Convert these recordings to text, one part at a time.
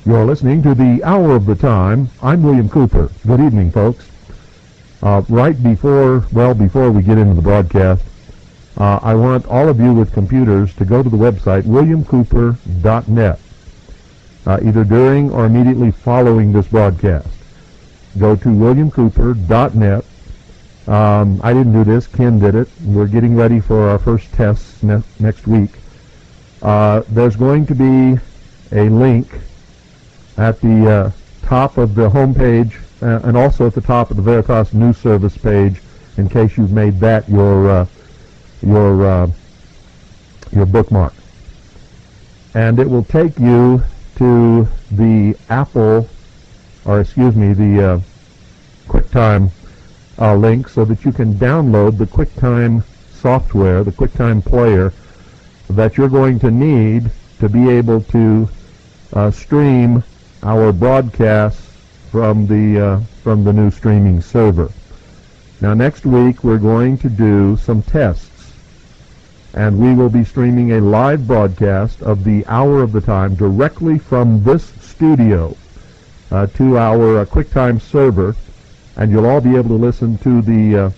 You're listening to the Hour of the Time. I'm William Cooper. Good evening, folks. Before we get into the broadcast, I want all of you with computers to go to the website williamcooper.net, either during or immediately following this broadcast. Go to williamcooper.net. I didn't do this. Ken did it. We're getting ready for our first tests next week. There's going to be a link at the top of the home page and also at the top of the Veritas News Service page, in case you've made that your bookmark. And it will take you to the the QuickTime link, so that you can download the QuickTime software, the QuickTime player, that you're going to need to be able to stream our broadcasts from the new streaming server. Now, next week we're going to do some tests, and we will be streaming a live broadcast of the Hour of the Time directly from this studio to our QuickTime server, and you'll all be able to listen to the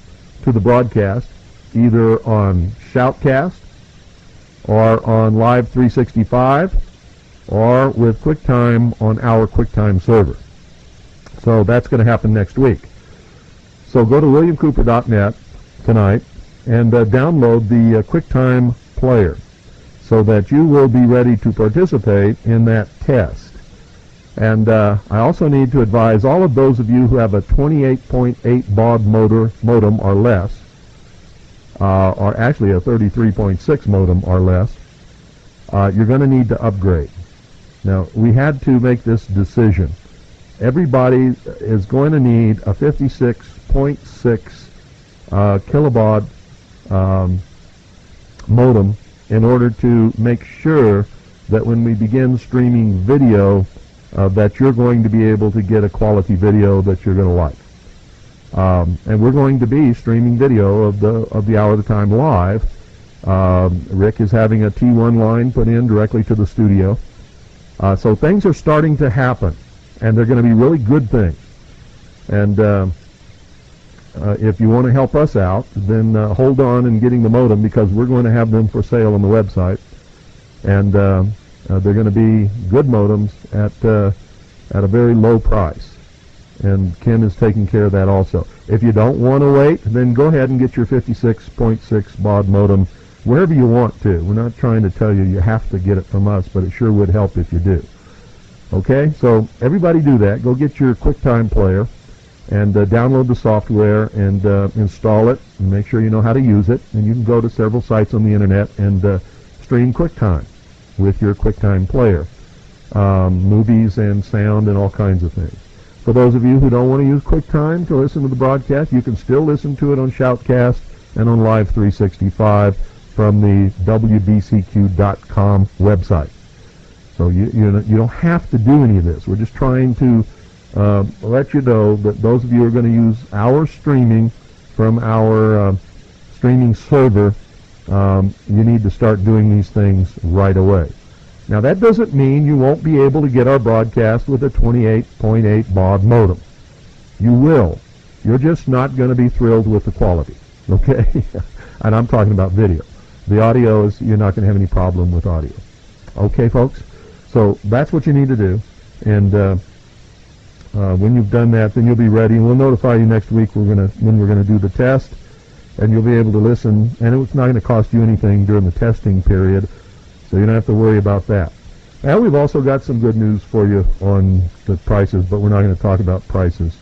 broadcast either on Shoutcast or on Live 365 or with QuickTime on our QuickTime server. So that's going to happen next week. So go to williamcooper.net tonight and download the QuickTime player so that you will be ready to participate in that test. And I also need to advise all of those of you who have a 28.8 baud modem or less, or actually a 33.6 modem or less, you're going to need to upgrade. Now, we had to make this decision. Everybody is going to need a 56.6 kilobaud modem in order to make sure that when we begin streaming video, that you're going to be able to get a quality video that you're going to like. And we're going to be streaming video of the Hour of the Time live. Rick is having a T1 line put in directly to the studio. So things are starting to happen, and they're going to be really good things. And if you want to help us out, then hold on in getting the modem, because we're going to have them for sale on the website. And they're going to be good modems at a very low price. And Ken is taking care of that also. If you don't want to wait, then go ahead and get your 56.6 baud modem wherever you want to. We're not trying to tell you have to get it from us, but it sure would help if you do. Okay, so everybody do that. Go get your QuickTime player and download the software and install it, and make sure you know how to use it. And you can go to several sites on the internet and stream QuickTime with your QuickTime player, movies and sound and all kinds of things. For those of you who don't want to use QuickTime to listen to the broadcast, you can still listen to it on Shoutcast and on Live 365 from the WBCQ.com website. So you don't have to do any of this. We're just trying to let you know that those of you who are going to use our streaming from our streaming server, you need to start doing these things right away. Now, that doesn't mean you won't be able to get our broadcast with a 28.8 baud modem. You will. You're just not going to be thrilled with the quality, okay? And I'm talking about video. The audio is, you're not going to have any problem with audio. Okay, folks? So that's what you need to do. And When you've done that, then you'll be ready, and we'll notify you next week when we're gonna do the test, and you'll be able to listen. And it's not going to cost you anything during the testing period, so you don't have to worry about that. And we've also got some good news for you on the prices, but we're not going to talk about prices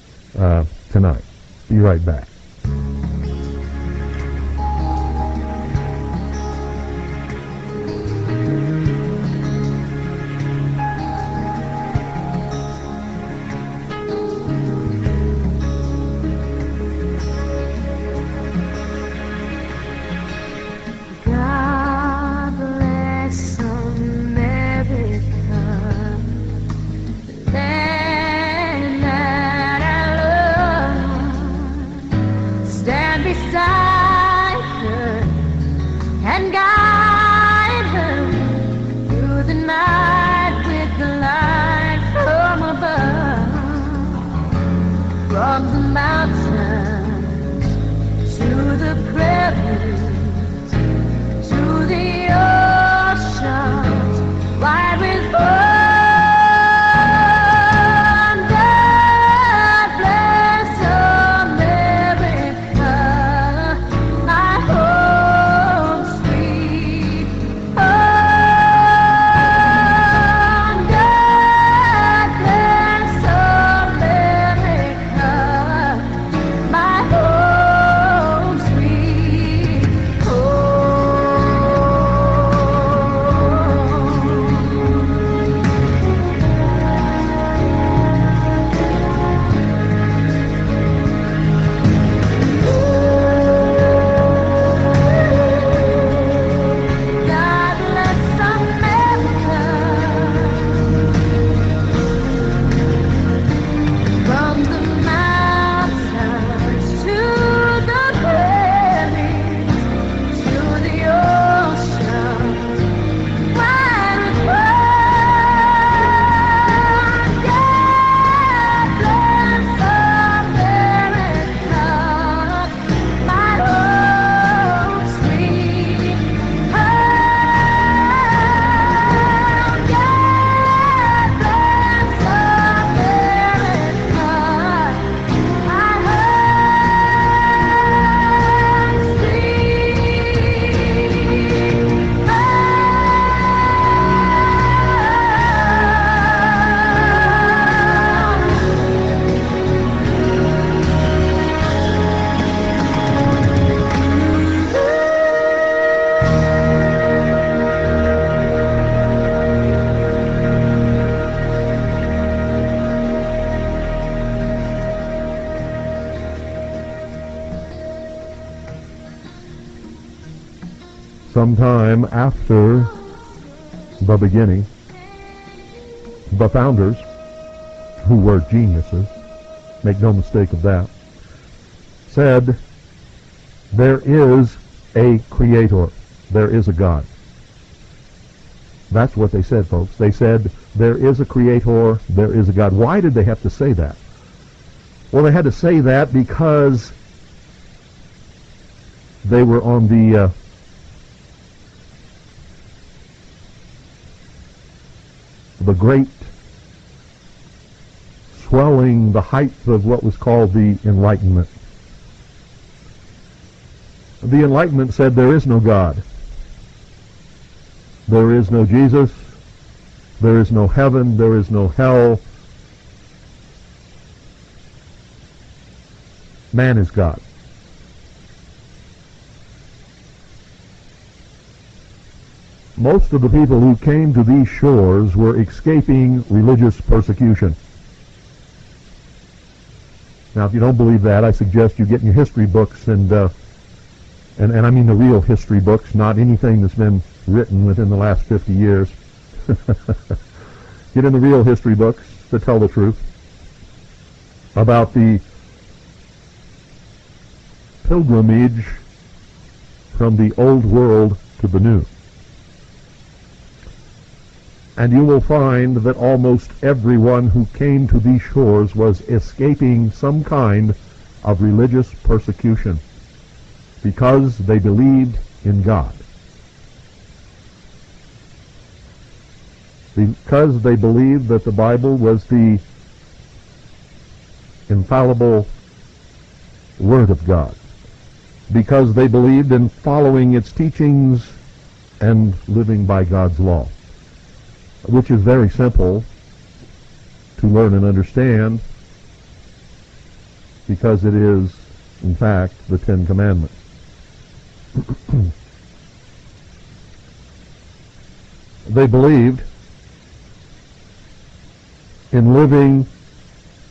tonight. Be right back. Sometime after the beginning, the founders, who were geniuses, make no mistake of that, said, there is a creator, there is a God. That's what they said, folks. They said, there is a creator, there is a God. Why did they have to say that? Well, they had to say that because they were on the great swelling, the height of what was called the Enlightenment. The Enlightenment said there is no God. There is no Jesus. There is no heaven. There is no hell. Man is God. Most of the people who came to these shores were escaping religious persecution. Now, if you don't believe that, I suggest you get in your history books and I mean the real history books, not anything that's been written within the last 50 years. Get in the real history books to tell the truth about the pilgrimage from the old world to the new. And you will find that almost everyone who came to these shores was escaping some kind of religious persecution because they believed in God. Because they believed that the Bible was the infallible Word of God, because they believed in following its teachings and living by God's law, which is very simple to learn and understand, because it is, in fact, the Ten Commandments. They believed in living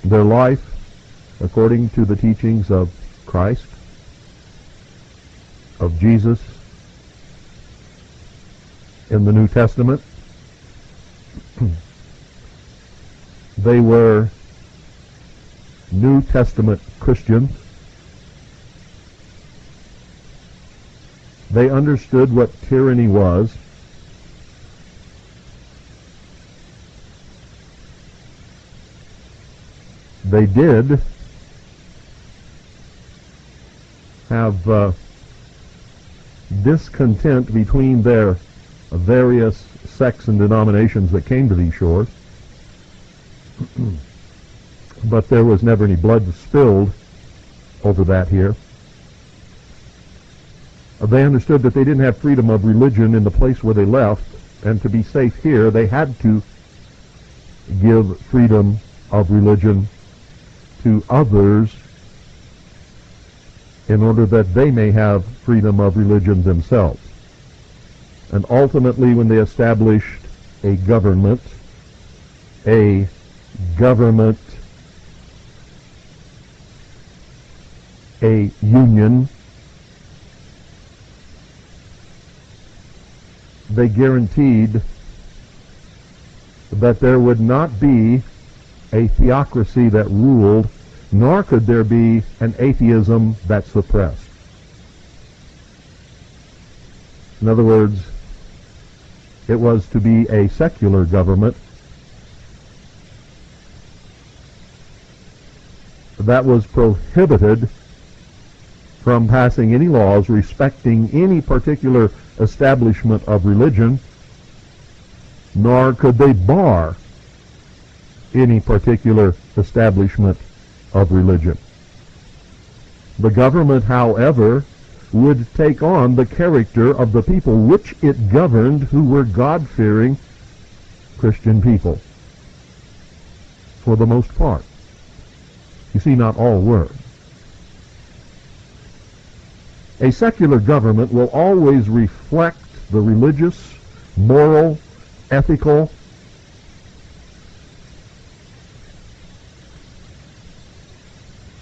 their life according to the teachings of Christ, of Jesus in the New Testament. They were New Testament Christians. They understood what tyranny was. They did have discontent between their various sects and denominations that came to these shores, but there was never any blood spilled over that here. They understood that they didn't have freedom of religion in the place where they left, and to be safe here, they had to give freedom of religion to others in order that they may have freedom of religion themselves. And ultimately, when they established a government, a union, they guaranteed that there would not be a theocracy that ruled, nor could there be an atheism that suppressed. In other words, it was to be a secular government that was prohibited from passing any laws respecting any particular establishment of religion, nor could they bar any particular establishment of religion. The government, however, would take on the character of the people which it governed, who were God-fearing Christian people, for the most part. You see, not all were. A secular government will always reflect the religious, moral, ethical,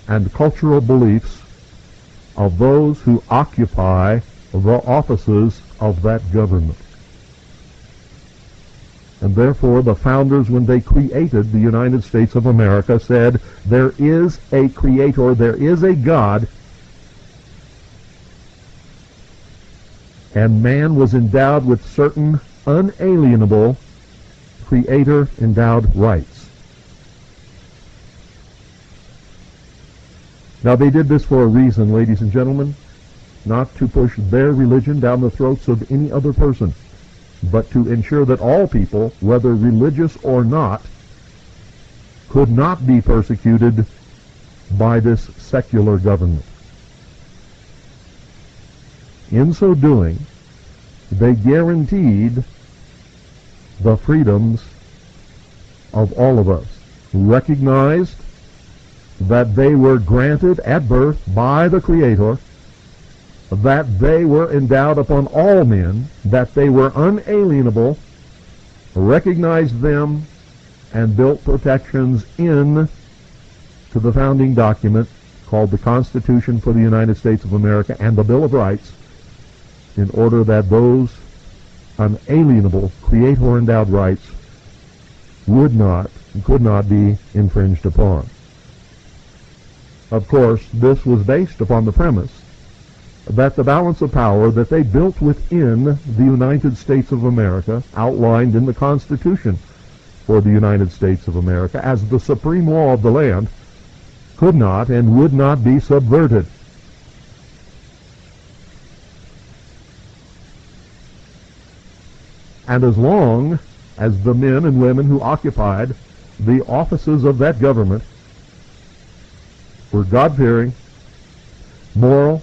and cultural beliefs of those who occupy the offices of that government. And therefore, the founders, when they created the United States of America, said, there is a creator, there is a God, and man was endowed with certain unalienable creator-endowed rights. Now, they did this for a reason, ladies and gentlemen, not to push their religion down the throats of any other person, but to ensure that all people, whether religious or not, could not be persecuted by this secular government. In so doing, they guaranteed the freedoms of all of us, recognized that they were granted at birth by the Creator, that they were endowed upon all men, that they were unalienable, recognized them, and built protections in to the founding document called the Constitution for the United States of America and the Bill of Rights, in order that those unalienable Creator-endowed rights would not and could not be infringed upon. Of course, this was based upon the premise that the balance of power that they built within the United States of America, outlined in the Constitution for the United States of America as the supreme law of the land, could not and would not be subverted. And as long as the men and women who occupied the offices of that government were God-fearing, moral,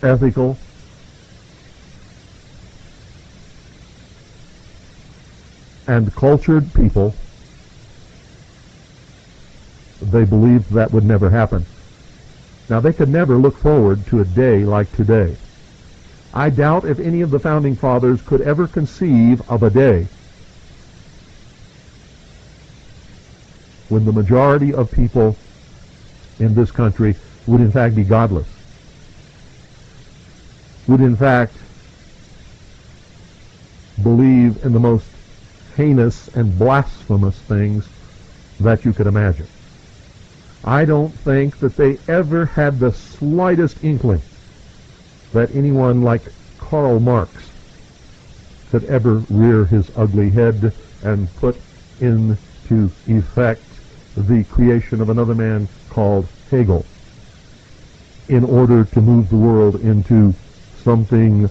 ethical, and cultured people, they believed that would never happen. Now, they could never look forward to a day like today. I doubt if any of the Founding Fathers could ever conceive of a day when the majority of people in this country would in fact be godless, would in fact believe in the most heinous and blasphemous things that you could imagine. I don't think that they ever had the slightest inkling that anyone like Karl Marx could ever rear his ugly head and put into effect the creation of another man called Hegel in order to move the world into something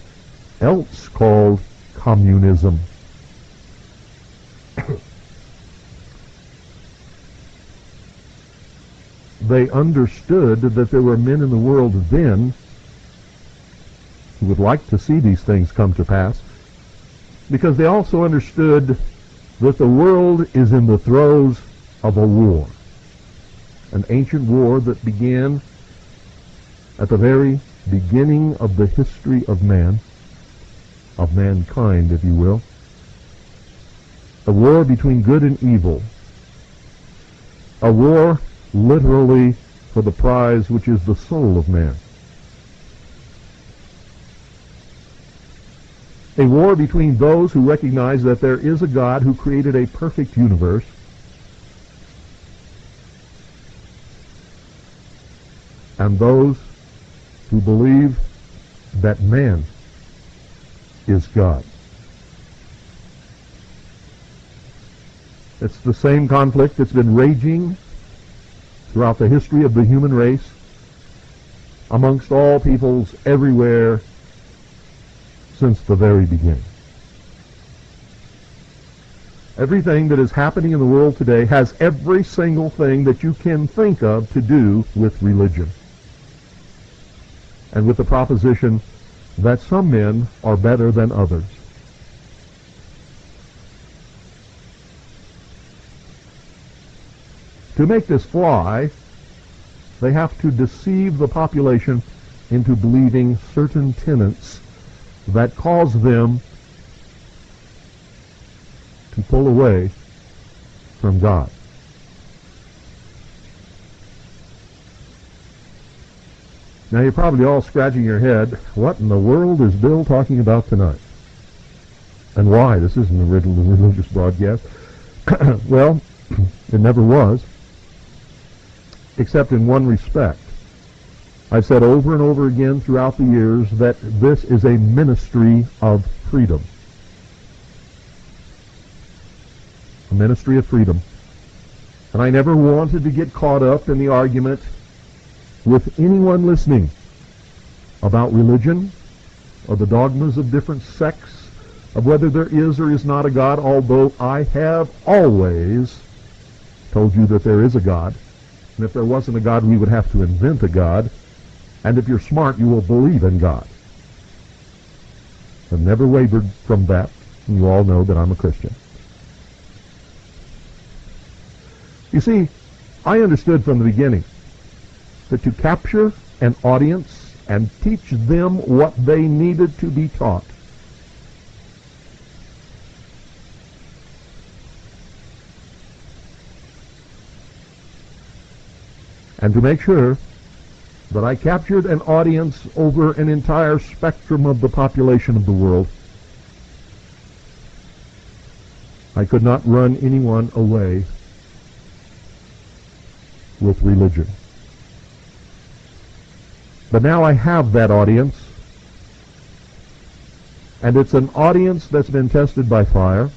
else called communism. They understood that there were men in the world then who would like to see these things come to pass, because they also understood that the world is in the throes of a war, an ancient war that began at the very beginning of the history of man, of mankind, if you will, a war between good and evil, a war literally for the prize which is the soul of man. A war between those who recognize that there is a God who created a perfect universe, and those who believe that man is God. It's the same conflict that's been raging throughout the history of the human race, amongst all peoples everywhere since the very beginning. Everything that is happening in the world today has every single thing that you can think of to do with religion, and with the proposition that some men are better than others. To make this fly, they have to deceive the population into believing certain tenets that cause them to pull away from God. Now you're probably all scratching your head, what in the world is Bill talking about tonight? And why? This isn't a religious broadcast. Well, it never was, except in one respect. I've said over and over again throughout the years that this is a ministry of freedom. A ministry of freedom. And I never wanted to get caught up in the argument with anyone listening about religion or the dogmas of different sects, of whether there is or is not a God, although I have always told you that there is a God. And if there wasn't a God, we would have to invent a God. And if you're smart, you will believe in God. I've never wavered from that. And you all know that I'm a Christian. You see, I understood from the beginning that to capture an audience and teach them what they needed to be taught, and to make sure that I captured an audience over an entire spectrum of the population of the world, I could not run anyone away with religion. But now I have that audience, and it's an audience that's been tested by fire,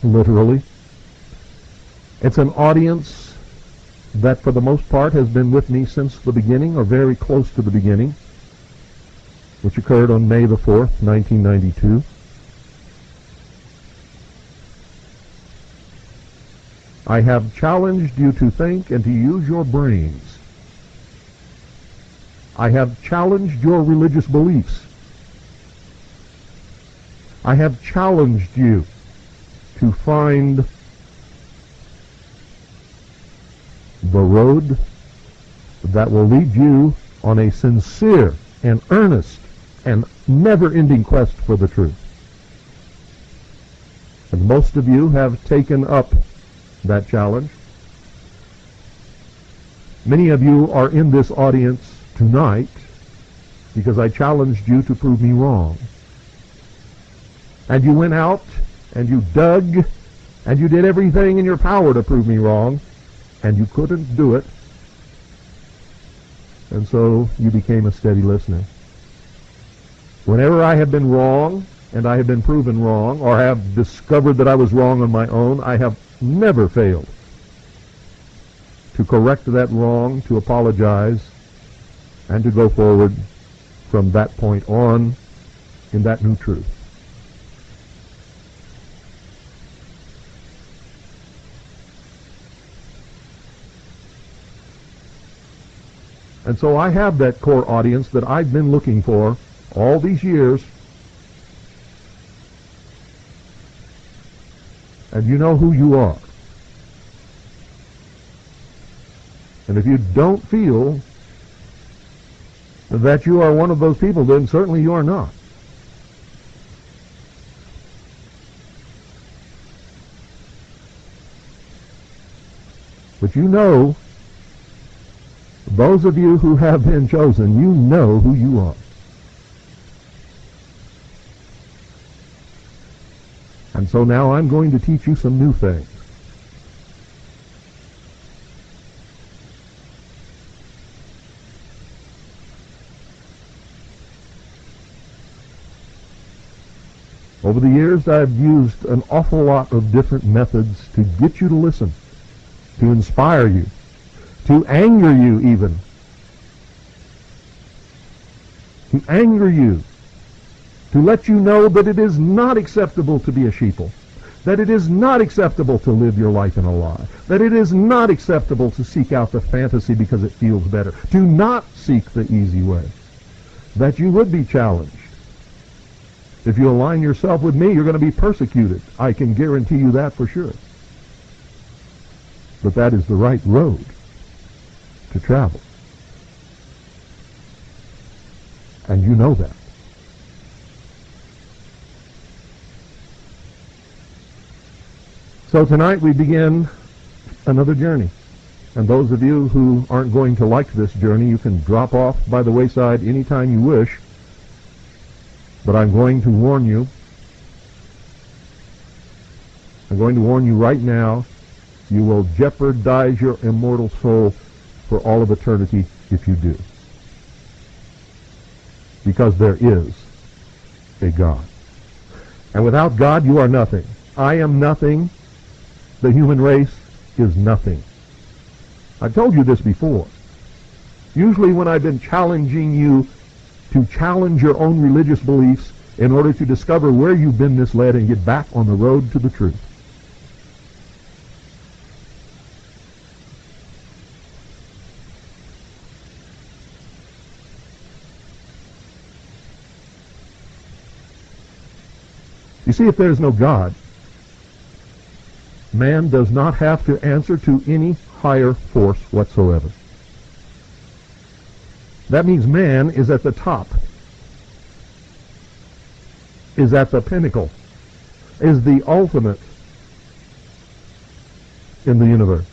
literally. It's an audience that for the most part has been with me since the beginning, or very close to the beginning, which occurred on May the 4th, 1992. I have challenged you to think and to use your brains. I have challenged your religious beliefs. I have challenged you to find the road that will lead you on a sincere and earnest and never-ending quest for the truth. And most of you have taken up that challenge. Many of you are in this audience tonight because I challenged you to prove me wrong. And you went out and you dug and you did everything in your power to prove me wrong, and you couldn't do it. And so you became a steady listener. Whenever I have been wrong, and I have been proven wrong, or have discovered that I was wrong on my own, I have never failed to correct that wrong, to apologize, and to go forward from that point on in that new truth. And so I have that core audience that I've been looking for all these years. And you know who you are. And if you don't feel that you are one of those people, then certainly you are not. But you know, those of you who have been chosen, you know who you are. And so now I'm going to teach you some new things. Over the years, I've used an awful lot of different methods to get you to listen, to inspire you, to anger you even, to anger you, to let you know that it is not acceptable to be a sheeple, that it is not acceptable to live your life in a lie, that it is not acceptable to seek out the fantasy because it feels better, to not seek the easy way, that you would be challenged. If you align yourself with me, you're going to be persecuted. I can guarantee you that for sure. But that is the right road to travel. And you know that. So tonight we begin another journey. And those of you who aren't going to like this journey, you can drop off by the wayside anytime you wish. But I'm going to warn you. I'm going to warn you right now. You will jeopardize your immortal soul for all of eternity if you do. Because there is a God. And without God, you are nothing. I am nothing. The human race is nothing. I've told you this before. Usually when I've been challenging you to challenge your own religious beliefs in order to discover where you've been misled and get back on the road to the truth. You see, if there is no God, man does not have to answer to any higher force whatsoever. That means man is at the top, is at the pinnacle, is the ultimate in the universe.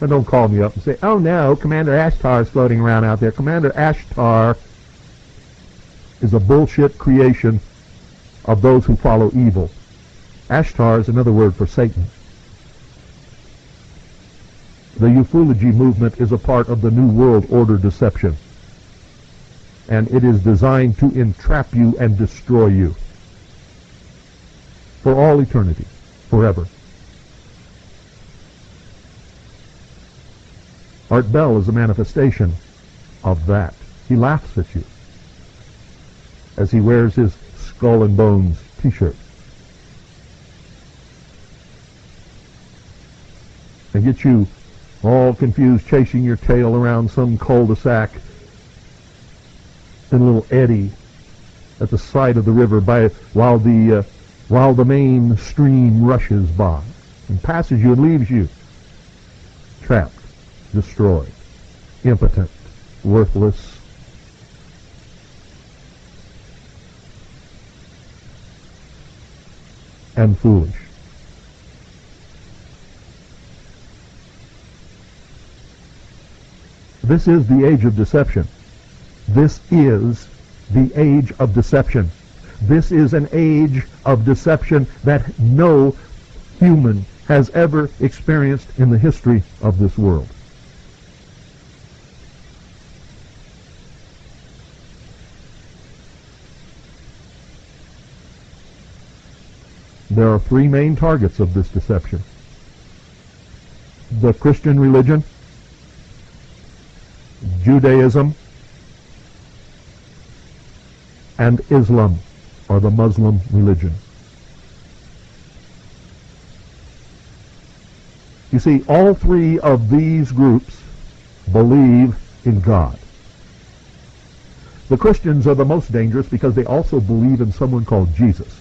And don't call me up and say, oh no, Commander Ashtar is floating around out there. Commander Ashtar is a bullshit creation of those who follow evil. Ashtar is another word for Satan. The ufology movement is a part of the New World Order deception. And it is designed to entrap you and destroy you. For all eternity. Forever. Art Bell is a manifestation of that. He laughs at you as he wears his Skull and Bones t-shirt. and get you all confused, chasing your tail around some cul-de-sac in a little eddy at the side of the river while the main stream rushes by and passes you and leaves you trapped, destroyed, impotent, worthless, and foolish. This is the age of deception. This is the age of deception. This is an age of deception that no human has ever experienced in the history of this world. There are three main targets of this deception: the Christian religion, Judaism, and Islam, or the Muslim religion. You see, all three of these groups believe in God. The Christians are the most dangerous because they also believe in someone called Jesus.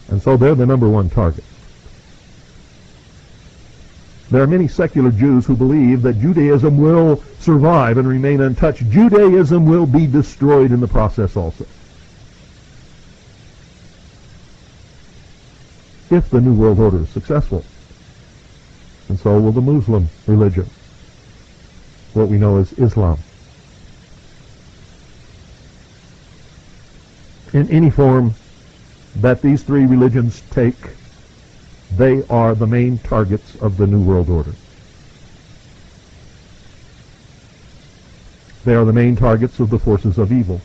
And so they're the number one target. There are many secular Jews who believe that Judaism will survive and remain untouched. Judaism will be destroyed in the process also, if the New World Order is successful. And so will the Muslim religion, what we know as Islam. In any form that these three religions take, they are the main targets of the New World Order. They are the main targets of the forces of evil.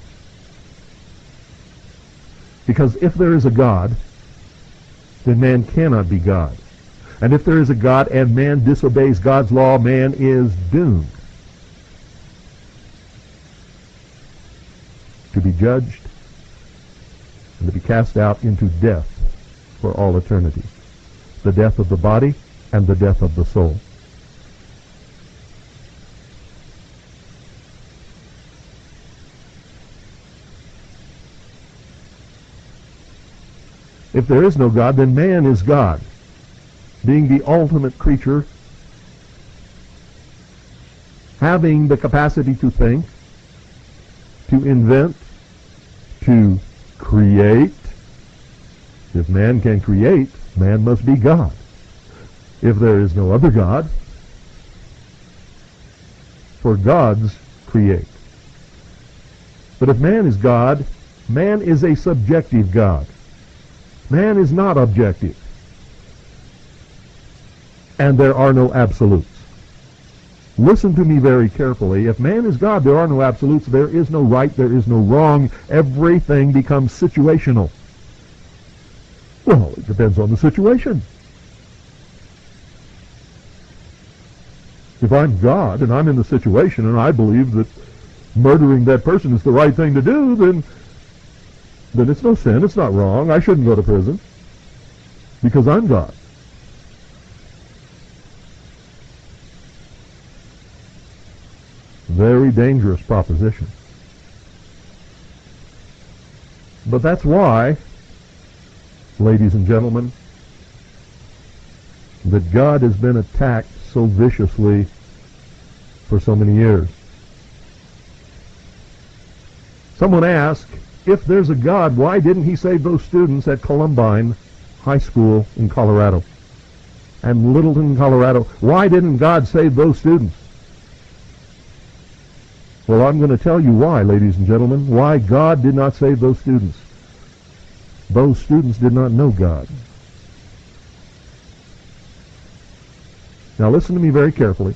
Because if there is a God, then man cannot be God. And if there is a God and man disobeys God's law, man is doomed to be judged and to be cast out into death for all eternity. The death of the body and the death of the soul. If there is no God, then man is God, being the ultimate creature, having the capacity to think, to invent, to create. If man can create, man must be God. If there is no other God, for gods create. But if man is God, man is a subjective God. Man is not objective. And there are no absolutes. Listen to me very carefully. If man is God, there are no absolutes. There is no right. There is no wrong. Everything becomes situational. Well, it depends on the situation. If I'm God and I'm in the situation and I believe that murdering that person is the right thing to do, then it's no sin, it's not wrong. I shouldn't go to prison because I'm God. Very dangerous proposition. But that's why, ladies and gentlemen, that God has been attacked so viciously for so many years. Someone asked, if there's a God, why didn't he save those students at Columbine High School in Colorado and Littleton, Colorado? Why didn't God save those students? Well, I'm going to tell you why, ladies and gentlemen, why God did not save those students. Those students did not know God. Now listen to me very carefully.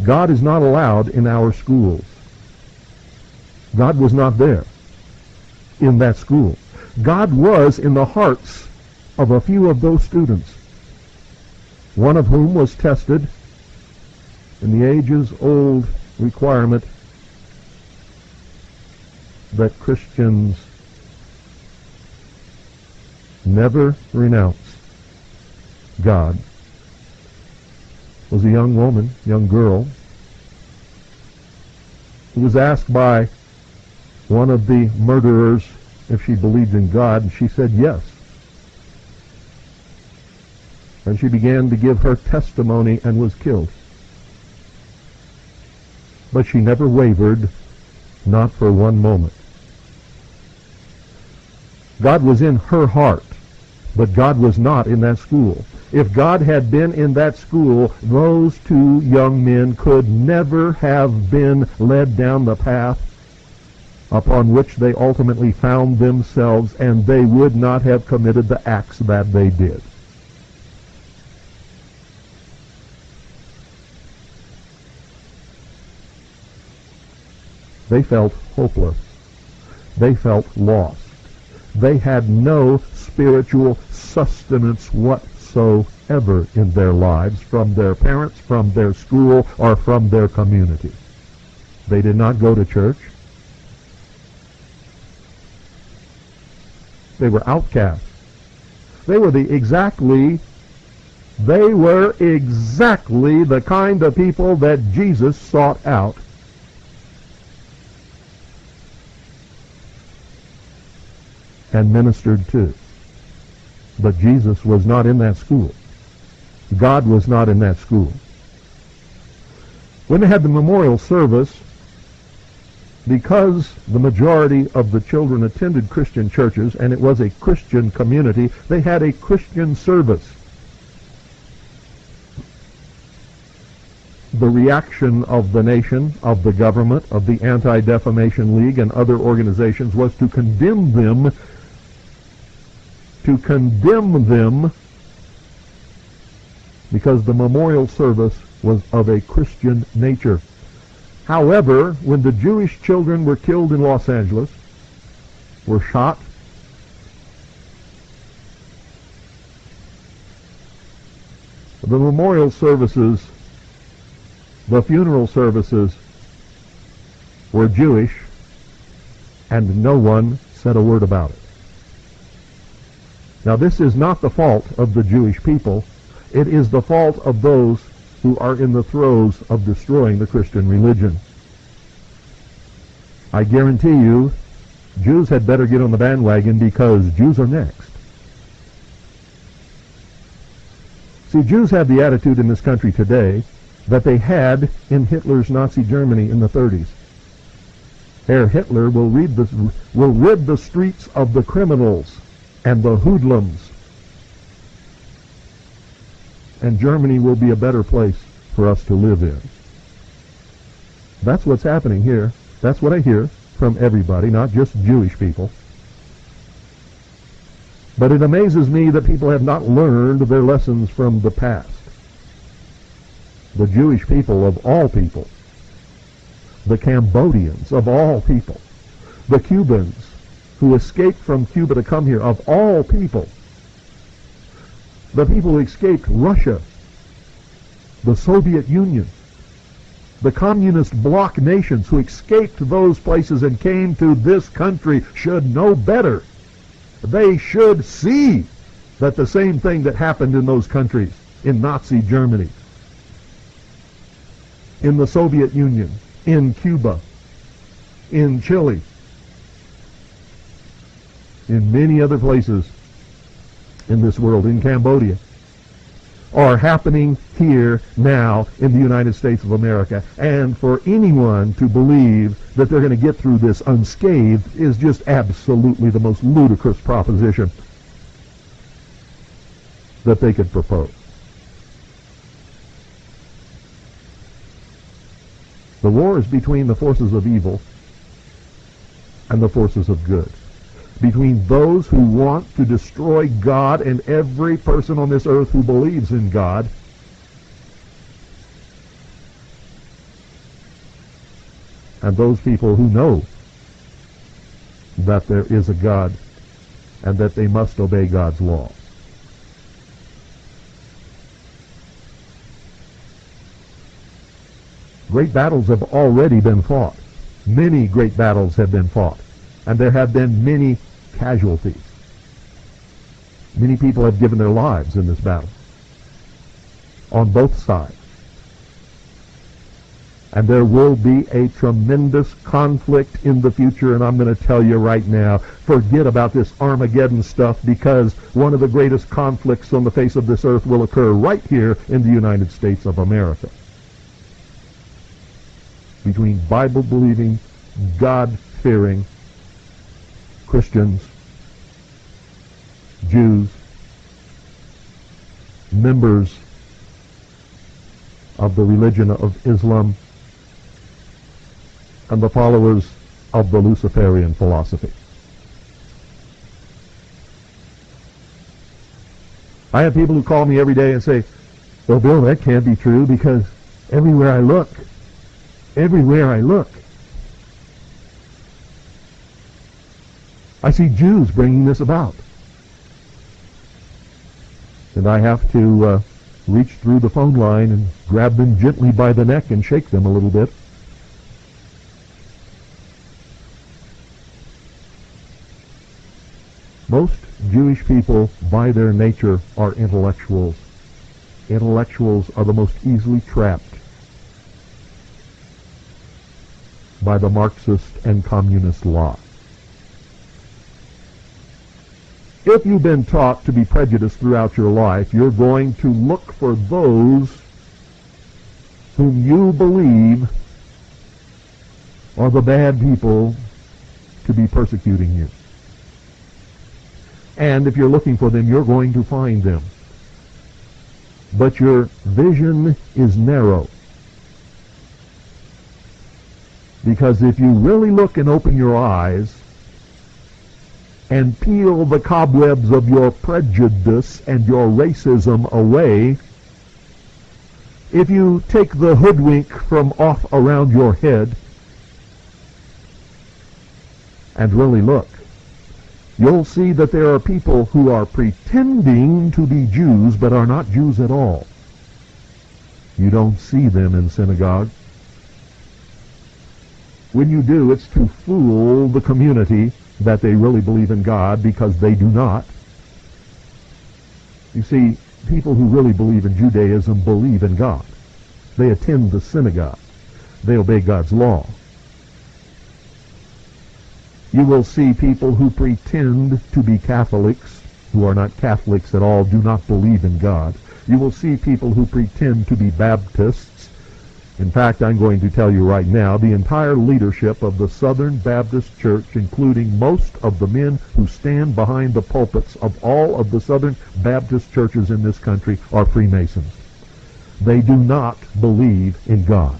God is not allowed in our schools. God was not there in that school. God was in the hearts of a few of those students, one of whom was tested in the ages-old requirement that Christians never renounce God was a young woman, young girl, who was asked by one of the murderers if she believed in God, and she said yes. And she began to give her testimony and was killed. But she never wavered, not for one moment. God was in her heart, but God was not in that school. If God had been in that school, those two young men could never have been led down the path upon which they ultimately found themselves, and they would not have committed the acts that they did. They felt hopeless. They felt lost. They had no spiritual sustenance whatsoever in their lives from their parents, from their school, or from their community. They did not go to church. They were outcasts. They were exactly the kind of people that Jesus sought out. And ministered to. But Jesus was not in that school. God was not in that school. When they had the memorial service, because the majority of the children attended Christian churches and it was a Christian community, they had a Christian service. The reaction of the nation, of the government, of the Anti-Defamation League and other organizations was to condemn them because the memorial service was of a Christian nature. However, when the Jewish children were killed in Los Angeles, were shot, the memorial services, the funeral services were Jewish, and no one said a word about it. Now, this is not the fault of the Jewish people. It is the fault of those who are in the throes of destroying the Christian religion. I guarantee you, Jews had better get on the bandwagon because Jews are next. See, Jews have the attitude in this country today that they had in Hitler's Nazi Germany in the 30s. Herr Hitler will rid the streets of the criminals and the hoodlums, and Germany will be a better place for us to live in. That's what's happening here. That's what I hear from everybody, not just Jewish people. But it amazes me that people have not learned their lessons from the past. The Jewish people of all people, the Cambodians of all people, the Cubans who escaped from Cuba to come here, of all people, the people who escaped Russia, the Soviet Union, the communist bloc nations who escaped those places and came to this country should know better. They should see that the same thing that happened in those countries, in Nazi Germany, in the Soviet Union, in Cuba, in Chile, in many other places in this world, in Cambodia, are happening here now in the United States of America. And for anyone to believe that they're going to get through this unscathed is just absolutely the most ludicrous proposition that they could propose. The war is between the forces of evil and the forces of good. Between those who want to destroy God and every person on this earth who believes in God, and those people who know that there is a God and that they must obey God's law. Great battles have already been fought. Many great battles have been fought. And there have been many casualties. Many people have given their lives in this battle on both sides. And there will be a tremendous conflict in the future, and I'm going to tell you right now, forget about this Armageddon stuff, because one of the greatest conflicts on the face of this earth will occur right here in the United States of America. Between Bible-believing, God-fearing Christians, Jews, members of the religion of Islam, and the followers of the Luciferian philosophy. I have people who call me every day and say, well, Bill, that can't be true, because everywhere I look, I see Jews bringing this about. And I have to reach through the phone line and grab them gently by the neck and shake them a little bit. Most Jewish people, by their nature, are intellectuals. Intellectuals are the most easily trapped by the Marxist and communist lie. If you've been taught to be prejudiced throughout your life, you're going to look for those whom you believe are the bad people to be persecuting you. And if you're looking for them, you're going to find them. But your vision is narrow. Because if you really look and open your eyes and peel the cobwebs of your prejudice and your racism away, if you take the hoodwink from off around your head and really look, you'll see that there are people who are pretending to be Jews but are not Jews at all. You don't see them in synagogue. When you do, it's to fool the community that they really believe in God, because they do not. You see, people who really believe in Judaism believe in God. They attend the synagogue. They obey God's law. You will see people who pretend to be Catholics, who are not Catholics at all, do not believe in God. You will see people who pretend to be Baptists. In fact, I'm going to tell you right now, the entire leadership of the Southern Baptist Church, including most of the men who stand behind the pulpits of all of the Southern Baptist churches in this country, are Freemasons. They do not believe in God.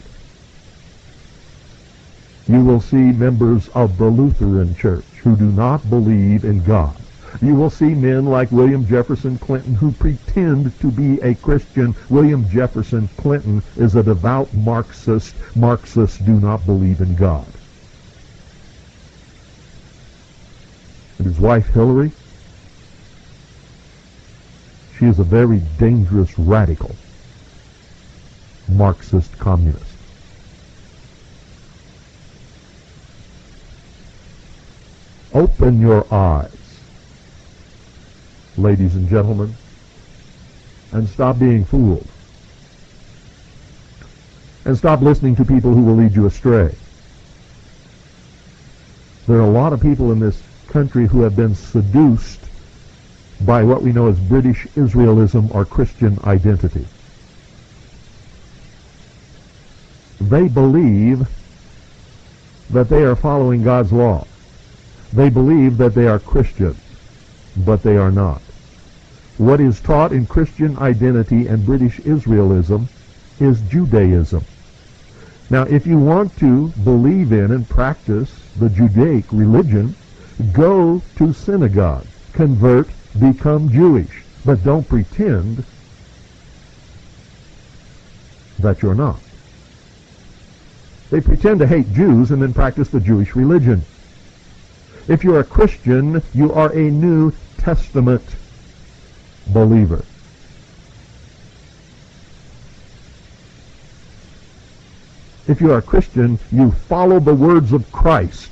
You will see members of the Lutheran Church who do not believe in God. You will see men like William Jefferson Clinton who pretend to be a Christian. William Jefferson Clinton is a devout Marxist. Marxists do not believe in God. And his wife Hillary, she is a very dangerous radical Marxist communist. Open your eyes, ladies and gentlemen, and stop being fooled. And stop listening to people who will lead you astray. There are a lot of people in this country who have been seduced by what we know as British Israelism or Christian identity. They believe that they are following God's law. They believe that they are Christians, but they are not. What is taught in Christian identity and British Israelism is Judaism. Now, if you want to believe in and practice the Judaic religion, go to synagogue, convert, become Jewish, but don't pretend that you're not. They pretend to hate Jews and then practice the Jewish religion. If you're a Christian, you are a New Testament believer. If you are a Christian, you follow the words of Christ.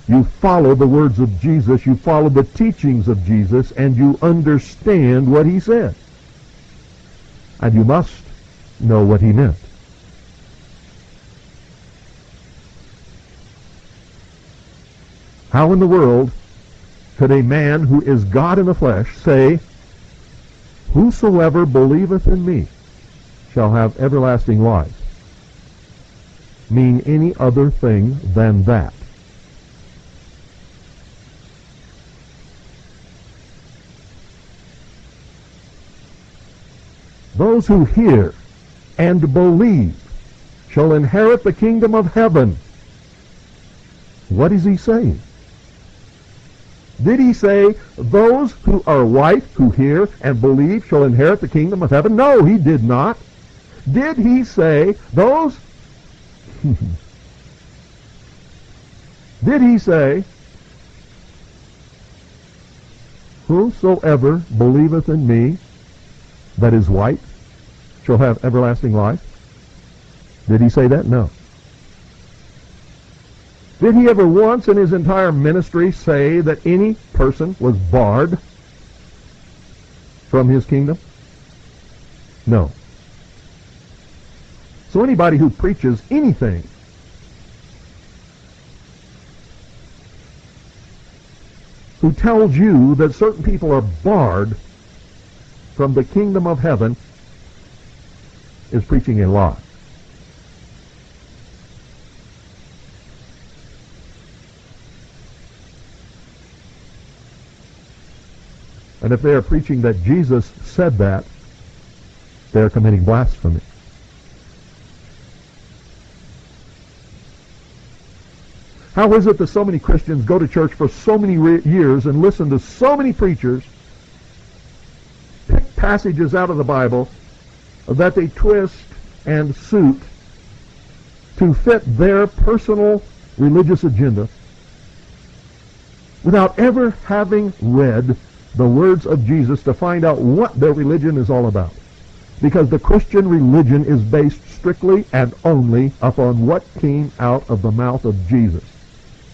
You follow the words of Jesus, you follow the teachings of Jesus, and you understand what he said. And you must know what he meant. How in the world could a man who is God in the flesh say, "Whosoever believeth in me shall have everlasting life," mean any other thing than that? Those who hear and believe shall inherit the kingdom of heaven. What is he saying? Did he say those who are white, who hear and believe, shall inherit the kingdom of heaven? No, he did not. Did he say those? Did he say, "Whosoever believeth in me," that is white, "shall have everlasting life"? Did he say that? No. Did he ever once in his entire ministry say that any person was barred from his kingdom? No. So anybody who preaches anything who tells you that certain people are barred from the kingdom of heaven is preaching a lie. And if they are preaching that Jesus said that, they are committing blasphemy. How is it that so many Christians go to church for so many years and listen to so many preachers pick passages out of the Bible that they twist and suit to fit their personal religious agenda without ever having read the words of Jesus to find out what their religion is all about? Because the Christian religion is based strictly and only upon what came out of the mouth of Jesus.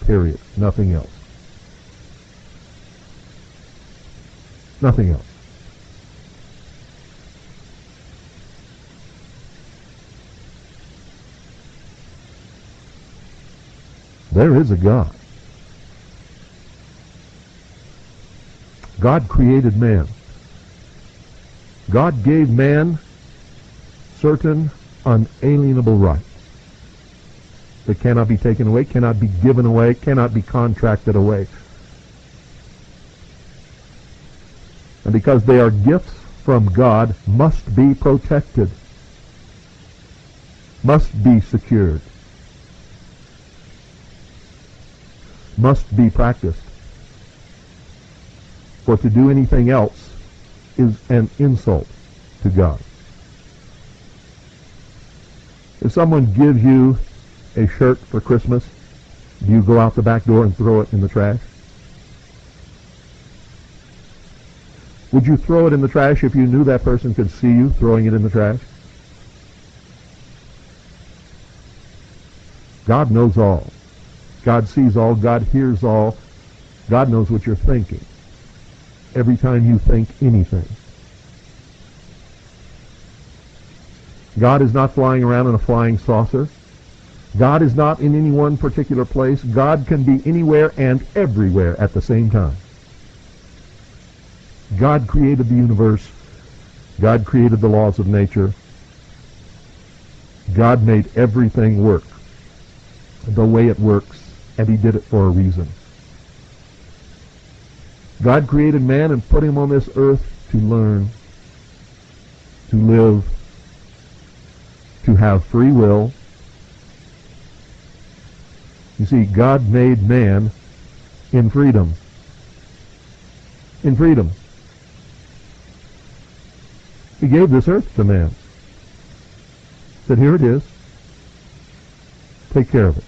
Period. Nothing else. Nothing else. There is a God. God created man. God gave man certain unalienable rights that cannot be taken away, cannot be given away, cannot be contracted away. And because they are gifts from God, must be protected, must be secured, must be practiced. For to do anything else is an insult to God. If someone gives you a shirt for Christmas, do you go out the back door and throw it in the trash? Would you throw it in the trash if you knew that person could see you throwing it in the trash? God knows all. God sees all. God hears all. God knows what you're thinking every time you think anything. God is not flying around in a flying saucer. God is not in any one particular place. God can be anywhere and everywhere at the same time. God created the universe. God created the laws of nature. God made everything work the way it works, and he did it for a reason. God created man and put him on this earth to learn, to live, to have free will. You see, God made man in freedom. In freedom. He gave this earth to man. Said, here it is. Take care of it.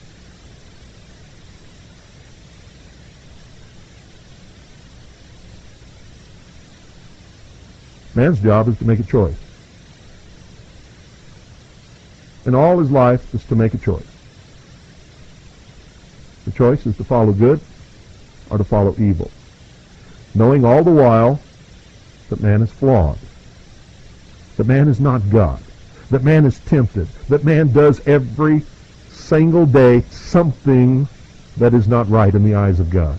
Man's job is to make a choice. And all his life is to make a choice. To The choice is to follow good or to follow evil, knowing all the while that man is flawed, that man is not God, that man is tempted, that man does every single day something that is not right in the eyes of God.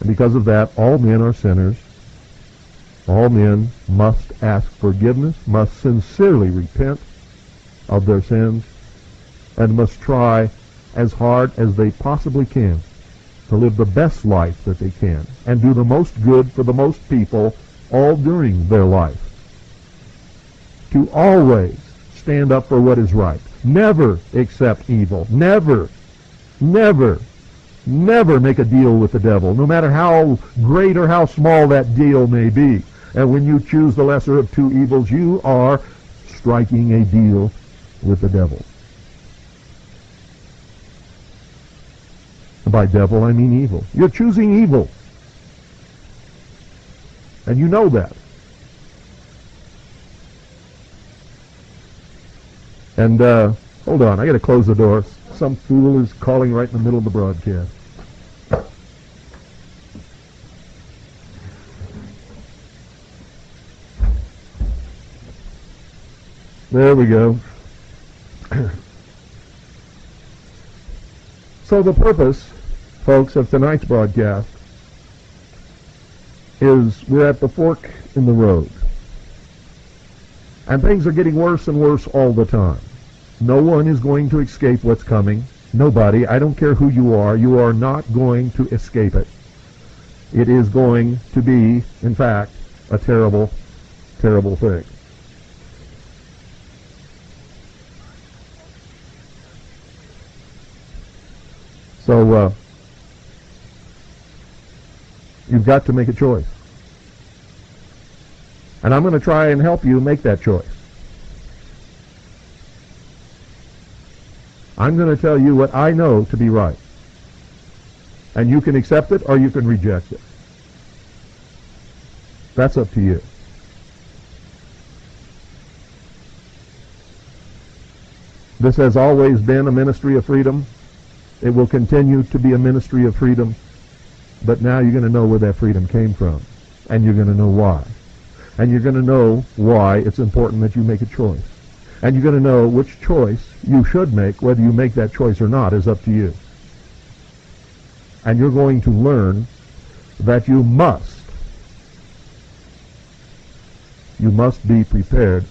And because of that, all men are sinners. All men must ask forgiveness, must sincerely repent of their sins, and must try as hard as they possibly can to live the best life that they can and do the most good for the most people all during their life. To always stand up for what is right. Never accept evil. Never, never, never make a deal with the devil, no matter how great or how small that deal may be. And when you choose the lesser of two evils, you are striking a deal with the devil. By devil, I mean evil. You're choosing evil. And you know that. And, hold on, I got to close the door. Some fool is calling right in the middle of the broadcast. There we go. So the purpose, folks, of tonight's broadcast is we're at the fork in the road. And things are getting worse and worse all the time. No one is going to escape what's coming. Nobody. I don't care who you are not going to escape it. It is going to be, in fact, a terrible, terrible thing. So, you've got to make a choice. And I'm going to try and help you make that choice. I'm going to tell you what I know to be right. And you can accept it or you can reject it. That's up to you. This has always been a ministry of freedom. It will continue to be a ministry of freedom. But now you're going to know where that freedom came from. And you're going to know why. And you're going to know why it's important that you make a choice. And you're going to know which choice you should make. Whether you make that choice or not is up to you. And you're going to learn that you must be prepared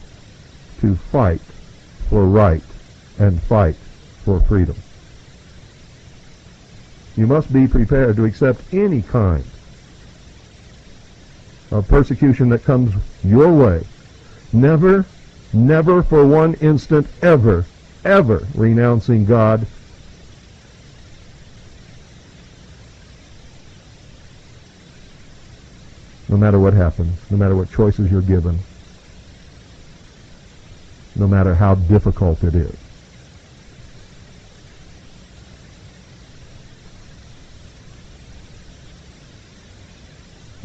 to fight for right and fight for freedom. You must be prepared to accept any kind of persecution that comes your way. Never, never for one instant, ever, ever renouncing God. No matter what happens, no matter what choices you're given, no matter how difficult it is.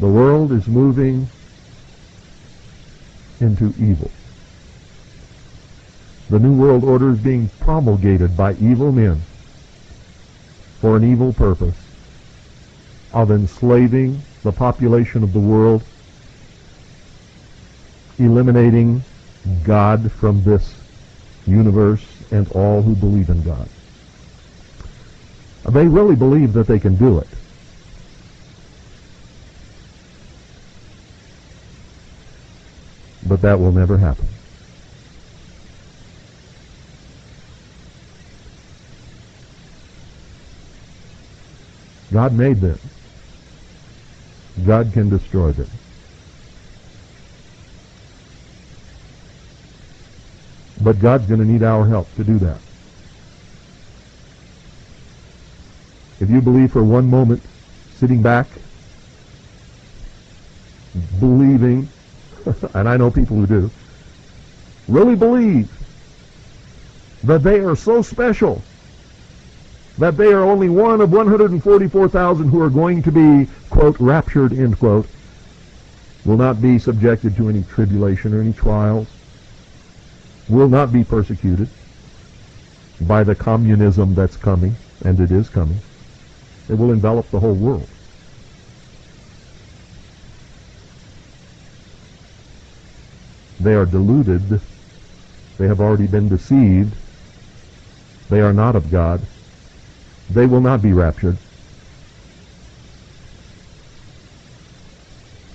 The world is moving into evil. The New World Order is being promulgated by evil men for an evil purpose of enslaving the population of the world, eliminating God from this universe and all who believe in God. They really believe that they can do it. But that will never happen. God made them. God can destroy them. But God's going to need our help to do that. If you believe for one moment, sitting back, believing, and I know people who do, really believe that they are so special, that they are only one of 144,000 who are going to be, quote, raptured, end quote, will not be subjected to any tribulation or any trials, will not be persecuted, by the communism that's coming, and it is coming. It will envelop the whole world. They are deluded. They have already been deceived. They are not of God. They will not be raptured.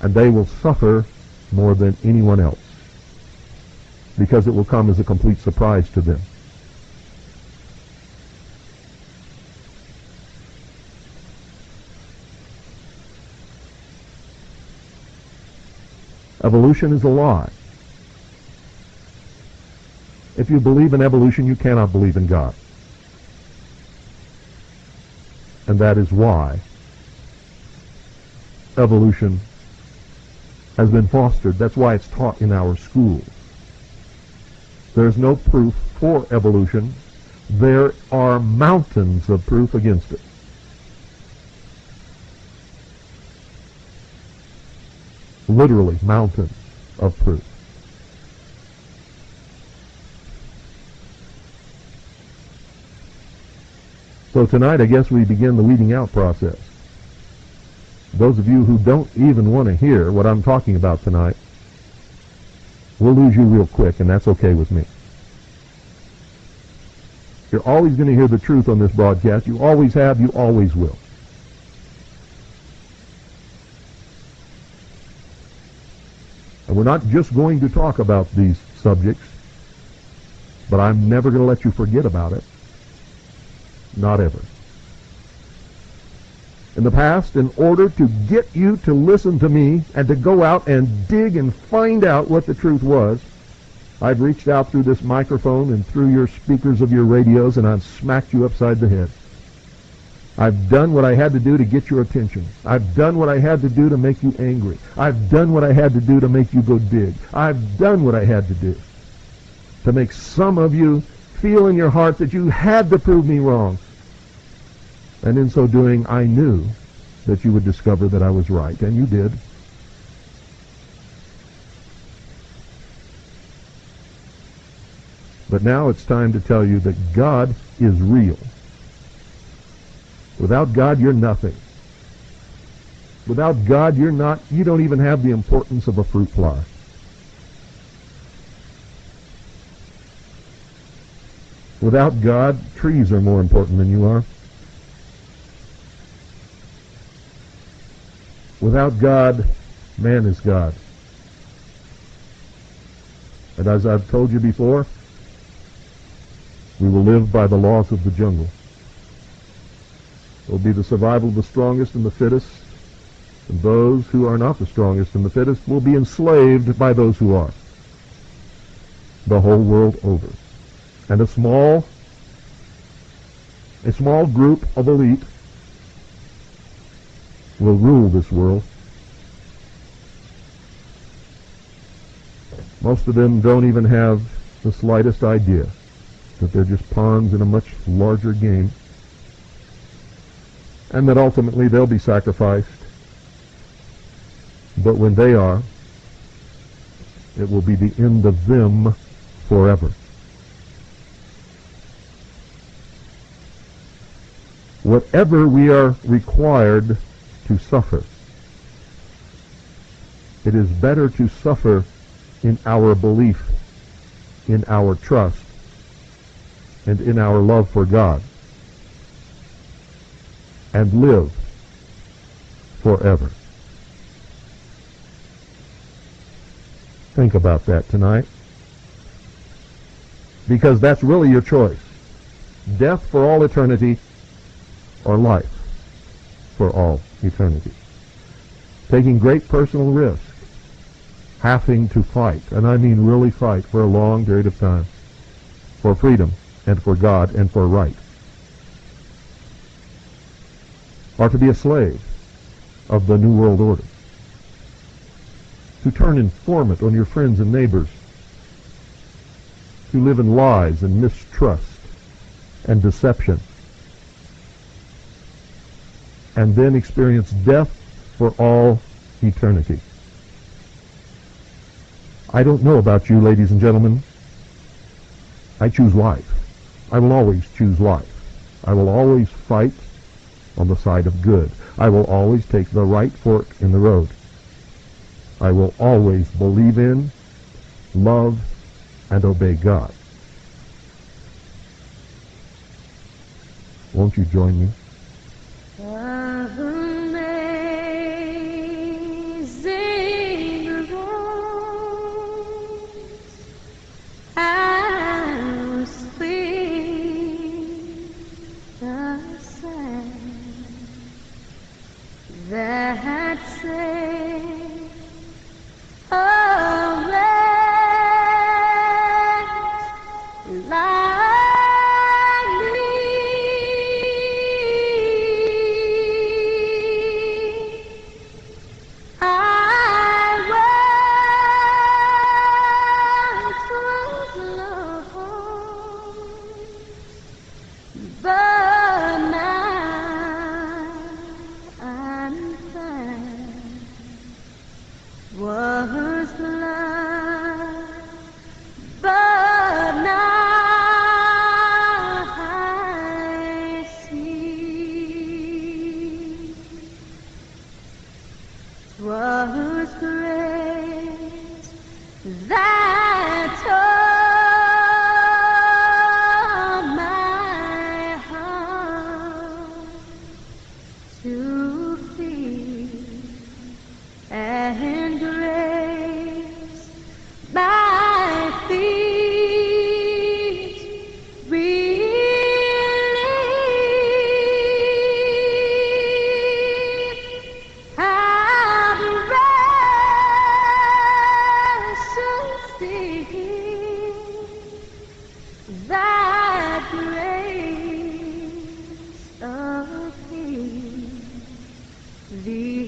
And they will suffer more than anyone else, because it will come as a complete surprise to them. Evolution is a lie. If you believe in evolution, you cannot believe in God. And that is why evolution has been fostered. That's why it's taught in our schools. There's no proof for evolution. There are mountains of proof against it. Literally, mountains of proof. So tonight, I guess we begin the weeding out process. Those of you who don't even want to hear what I'm talking about tonight, we'll lose you real quick, and that's okay with me. You're always going to hear the truth on this broadcast. You always have, you always will. And we're not just going to talk about these subjects, but I'm never going to let you forget about it. Not ever. In the past, in order to get you to listen to me and to go out and dig and find out what the truth was, I've reached out through this microphone and through your speakers of your radios, and I've smacked you upside the head. I've done what I had to do to get your attention. I've done what I had to do to make you angry. I've done what I had to do to make you go dig. I've done what I had to do to make some of you feel in your heart that you had to prove me wrong. And in so doing, I knew that you would discover that I was right, and you did. But now it's time to tell you that God is real. Without God, you're nothing. Without God, you don't even have the importance of a fruit fly. Without God, trees are more important than you are. Without God, man is God. And as I've told you before, we will live by the laws of the jungle. It will be the survival of the strongest and the fittest, and those who are not the strongest and the fittest will be enslaved by those who are, the whole world over. And a small group of elite will rule this world. Most of them don't even have the slightest idea that they're just pawns in a much larger game, and that ultimately they'll be sacrificed. But when they are, it will be the end of them forever. Whatever we are required to suffer, it is better to suffer in our belief, in our trust, and in our love for God, and live forever. Think about that tonight, because that's really your choice. Death for all eternity, or life for all eternity. Taking great personal risk, having to fight, and I mean really fight for a long period of time, for freedom and for God and for right. Or to be a slave of the New World Order. To turn informant on your friends and neighbors. To live in lies and mistrust and deception. And then experience death for all eternity. I don't know about you, ladies and gentlemen. I choose life. I will always choose life. I will always fight on the side of good. I will always take the right fork in the road. I will always believe in, love, and obey God. Won't you join me? Amazing grace, how sweet the sound that saved a wretch like me. I once was lost, but now I'm found. Was blind, but now I see. 'Twas grace that taught my heart to feel, and grace my feet relieved. How precious is that grace of His, the